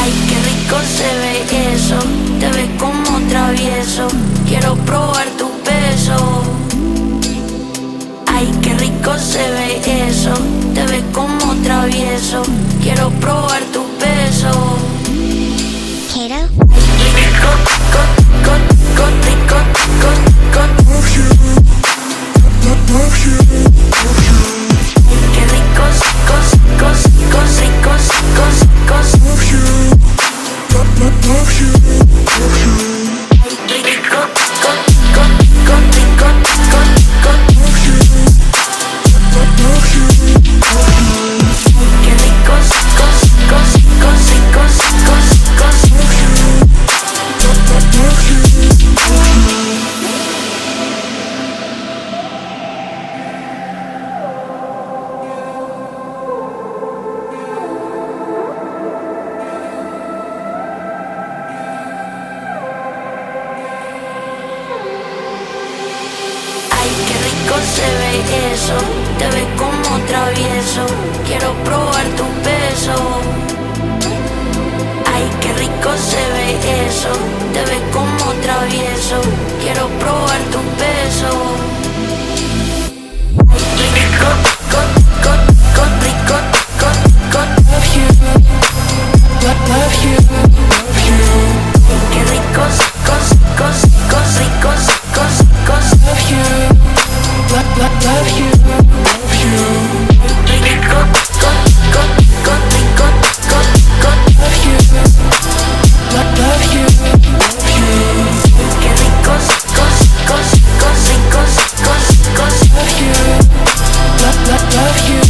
Ay, qué rico se ve eso, te ves como travieso, quiero probar tu beso. Ay, qué rico se ve eso, te ves como travieso, quiero probar tu beso. Kato? Rico, rico, qué ricos, ricos, se ve eso, te ves como travieso, quiero probar tu beso. Ay, qué rico se ve eso, te ves como travieso, quiero probar tu beso. Rico, love you, love you, love you. Qué ricos, ricos, love you. Love you, love you. Rico, love you, love you, love you. Qué ricos, ricos, love you, love you, love you.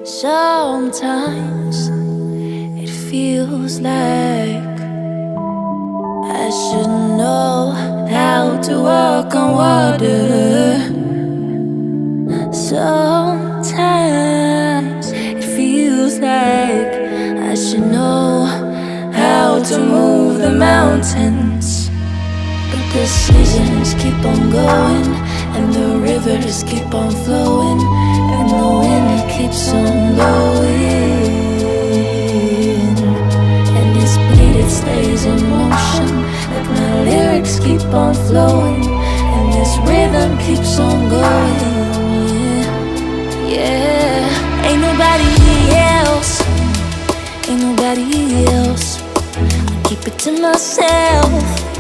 Sometimes it feels like I should know how to walk on water. Sometimes it feels like I should know how to move the mountains. But the seasons keep on going, and the rivers keep on flowing, and the wind keeps on blowing. It stays in motion, but my lyrics keep on flowing, and this rhythm keeps on going. Yeah, ain't nobody else, ain't nobody else. I keep it to myself.